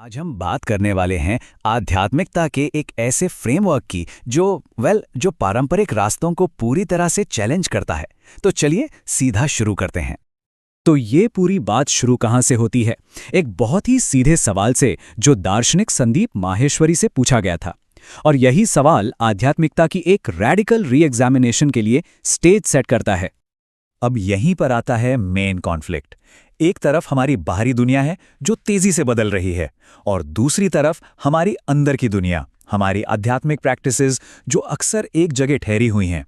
आज हम बात करने वाले हैं आध्यात्मिकता के एक ऐसे फ्रेमवर्क की जो पारंपरिक रास्तों को पूरी तरह से चैलेंज करता है। तो चलिए सीधा शुरू करते हैं। तो ये पूरी बात शुरू कहाँ से होती है? एक बहुत ही सीधे सवाल से जो दार्शनिक संदीप माहेश्वरी से पूछा गया था। और यही सवाल आध्यात्मिकता की एक रैडिकल री-एग्जामिनेशन के लिए स्टेज सेट करता है। अब यहीं पर आता है मेन कॉन्फ्लिक्ट। एक तरफ हमारी बाहरी दुनिया है जो तेजी से बदल रही है, और दूसरी तरफ हमारी अंदर की दुनिया, हमारी आध्यात्मिक प्रैक्टिसेस जो अक्सर एक जगह ठहरी हुई हैं।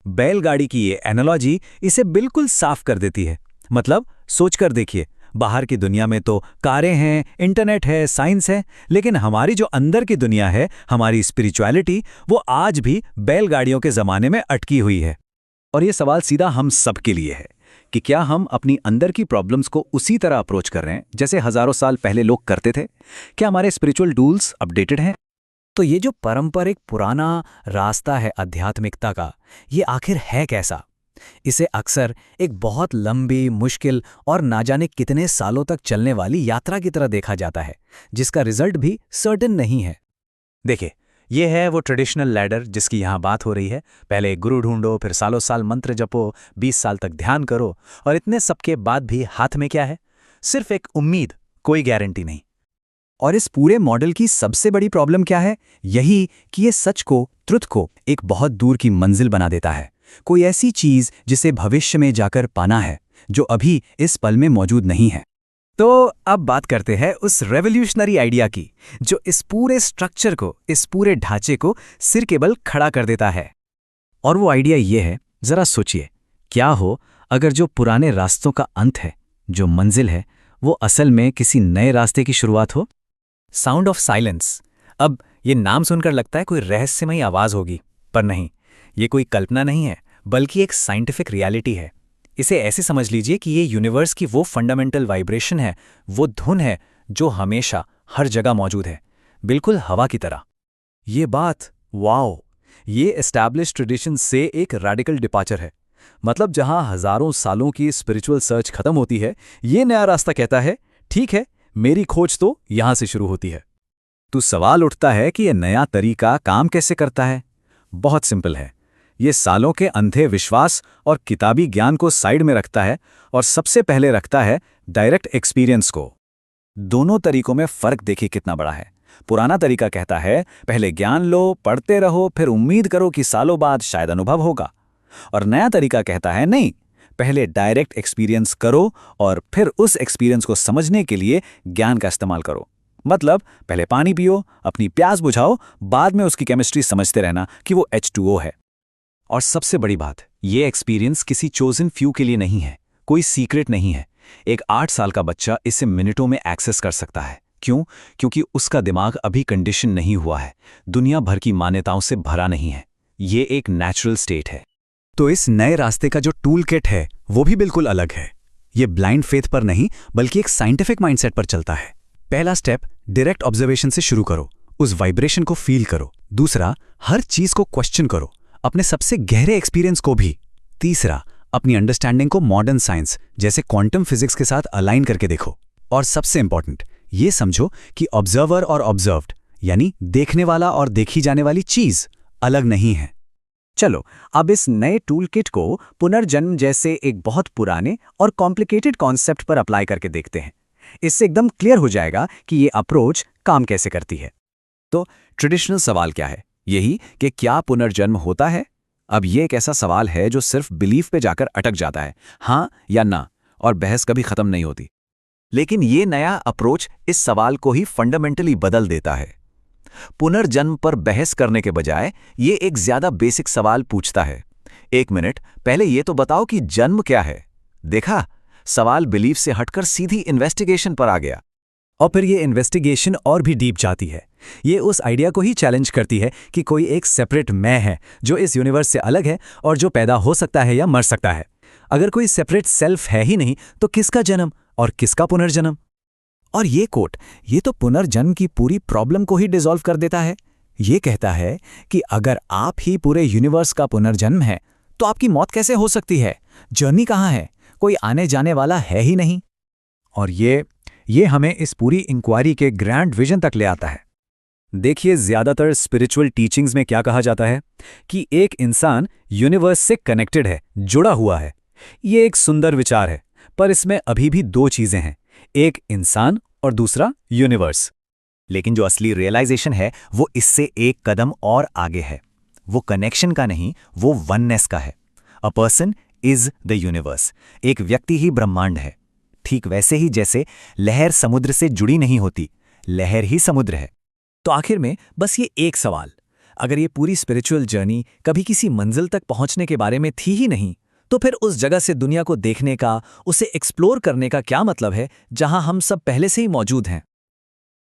बैलगाड़ी की ये एनालॉजी इसे बिल्कुल साफ कर देती है। मतलब सोचकर देखिए, बाहर की दुनिया में तो कारें हैं, इंटरनेट है, साइंस है, लेकिन हमारी जो अंदर की दुनिया है, हमारी स्पिरिचुअलिटी, वो आज भी बैलगाड़ियों के जमाने में अटकी हुई है। और ये सवाल सीधा हम सब के लिए है कि क्या हम अपनी अंदर की प्रॉब्लम्स को उसी तरह अप्रोच कर रहे हैं जैसे हजारों साल पहले लोग करते थे? क्या हमारे स्पिरिचुअल टूल्स अपडेटेड हैं? तो ये जो पारंपरिक पुराना रास्ता है आध्यात्मिकता का, ये आखिर है कैसा? इसे अक्सर एक बहुत लंबी, मुश्किल और ना जाने कितने सालों तक चलने वाली यात्रा की तरह देखा जाता है, जिसका रिजल्ट भी सर्टेन नहीं है। देखिए, ये है वो ट्रेडिशनल लैडर जिसकी यहाँ बात हो रही है। पहले एक गुरु ढूंढो, फिर सालों साल मंत्र जपो, 20 साल तक ध्यान करो, और इतने सबके बाद भी हाथ में क्या है? सिर्फ एक उम्मीद, कोई गारंटी नहीं। और इस पूरे मॉडल की सबसे बड़ी प्रॉब्लम क्या है? यही कि ये सच को, ट्रुथ को एक बहुत दूर की मंजिल बना देता है। कोई ऐसी चीज जिसे भविष्य में जाकर पाना है, जो अभी इस पल में मौजूद नहीं है। तो अब बात करते हैं उस रेवोल्यूशनरी आइडिया की, जो इस पूरे स्ट्रक्चर को, इस पूरे ढांचे को सिर के बल खड़ा कर देता है। और वो आइडिया ये है, जरा सोचिए, क्या हो अगर जो पुराने रास्तों का अंत है, जो मंजिल है, वो असल में किसी नए रास्ते की शुरुआत हो? Sound of silence. अब ये नाम सुनकर लगता है कोई रहस्यमयी आवाज होगी, पर नहीं, ये कोई कल्पना नहीं है, बल्कि एक साइंटिफिक रियलिटी है। इसे ऐसे समझ लीजिए कि ये यूनिवर्स की वो फंडामेंटल वाइब्रेशन है, वो धुन है जो हमेशा हर जगह मौजूद है, बिल्कुल हवा की तरह। ये बात, वाओ, ये एस्टैब्लिश्ड ट्रेडिशन से एक रैडिकल डिपार्चर है। मतलब जहां हजारों सालों की स्पिरिचुअल सर्च खत्म होती है, ये नया रास्ता कहता है, ठीक है, मेरी खोज तो यहां से शुरू होती है। तो सवाल उठता है कि ये नया तरीका काम कैसे करता है? बहुत सिंपल है। ये सालों के अंधे विश्वास और किताबी ज्ञान को साइड में रखता है, और सबसे पहले रखता है डायरेक्ट एक्सपीरियंस को। दोनों तरीकों में फर्क देखिए कितना बड़ा है। पुराना तरीका कहता है, पहले ज्ञान लो, पढ़ते रहो, फिर उम्मीद करो कि सालों बाद शायद अनुभव होगा। और नया तरीका कहता है, नहीं, पहले डायरेक्ट एक्सपीरियंस करो और फिर उस एक्सपीरियंस को समझने के लिए ज्ञान का इस्तेमाल करो। मतलब पहले पानी पियो, अपनी प्यास बुझाओ, बाद में उसकी केमिस्ट्री समझते रहना कि वो H2O है। और सबसे बड़ी बात, ये एक्सपीरियंस किसी चोजन फ्यू के लिए नहीं है, कोई सीक्रेट नहीं है। एक 8 साल का बच्चा इसे मिनटों में एक्सेस कर सकता है। क्यों? क्योंकि उसका दिमाग अभी कंडीशन नहीं हुआ है, दुनिया भर की मान्यताओं से भरा नहीं है। ये एक नेचुरल स्टेट है। तो इस नए रास्ते का जो टूल किट है, वो भी बिल्कुल अलग है। ये ब्लाइंड फेथ पर नहीं, बल्कि एक साइंटिफिक माइंडसेट पर चलता है। पहला स्टेप, डायरेक्ट ऑब्जर्वेशन से शुरू करो, उस वाइब्रेशन को फील करो। दूसरा, हर चीज को क्वेश्चन करो, अपने सबसे गहरे एक्सपीरियंस को भी। तीसरा, अपनी अंडरस्टैंडिंग को मॉडर्न साइंस जैसे क्वांटम फिजिक्स के साथ अलाइन करके देखो। और सबसे इंपॉर्टेंट, ये समझो कि ऑब्जर्वर और ऑब्जर्व्ड, यानी देखने वाला और देखी जाने वाली चीज अलग नहीं है। चलो अब इस नए टूल किट को पुनर्जन्म जैसे एक बहुत पुराने और कॉम्प्लिकेटेड कॉन्सेप्ट पर अप्लाई करके देखते हैं। इससे एकदम क्लियर हो जाएगा कि ये अप्रोच काम कैसे करती है। तो ट्रेडिशनल सवाल क्या है? यही कि क्या पुनर्जन्म होता है? अब ये एक ऐसा सवाल है जो सिर्फ बिलीफ पे जाकर अटक जाता है, हाँ या ना, और बहस कभी खत्म नहीं होती। लेकिन ये नया अप्रोच इस सवाल को ही फंडामेंटली बदल देता है। पुनर्जन्म पर बहस करने के बजाय ये एक ज्यादा बेसिक सवाल पूछता है, एक मिनट, पहले ये तो बताओ कि जन्म क्या है? देखा, सवाल बिलीफ से हटकर सीधी इन्वेस्टिगेशन पर आ गया। और फिर ये इन्वेस्टिगेशन और भी डीप जाती है। ये उस आइडिया को ही चैलेंज करती है कि कोई एक सेपरेट मैं है जो इस यूनिवर्स से अलग है और जो पैदा हो सकता है या मर सकता है। अगर कोई सेपरेट सेल्फ है ही नहीं, तो किसका जन्म और किसका पुनर्जन्म? और ये कोट, ये तो पुनर्जन्म की पूरी प्रॉब्लम को ही डिसॉल्व कर देता है। ये कहता है कि अगर आप ही पूरे यूनिवर्स का पुनर्जन्म है, तो आपकी मौत कैसे हो सकती है? जर्नी कहाँ है? कोई आने जाने वाला है ही नहीं। और ये ये हमें इस पूरी इंक्वायरी के ग्रैंड विजन तक ले आता है। देखिए, ज्यादातर स्पिरिचुअल टीचिंग्स में क्या कहा जाता है कि एक इंसान यूनिवर्स से कनेक्टेड है, जुड़ा हुआ है। ये एक सुंदर विचार है, पर इसमें अभी भी दो चीजें हैं, एक इंसान और दूसरा यूनिवर्स। लेकिन जो असली रियलाइजेशन है वो इससे एक कदम और आगे है। वो कनेक्शन का नहीं, वो वननेस का है। A person is the universe. एक व्यक्ति ही ब्रह्मांड है। ठीक वैसे ही जैसे लहर समुद्र से जुड़ी नहीं होती, लहर ही समुद्र है। तो आखिर में बस ये एक सवाल, अगर ये पूरी स्पिरिचुअल जर्नी कभी किसी मंजिल तक पहुंचने के बारे में थी ही नहीं, तो फिर उस जगह से दुनिया को देखने का, उसे एक्सप्लोर करने का क्या मतलब है, जहां हम सब पहले से ही मौजूद हैं।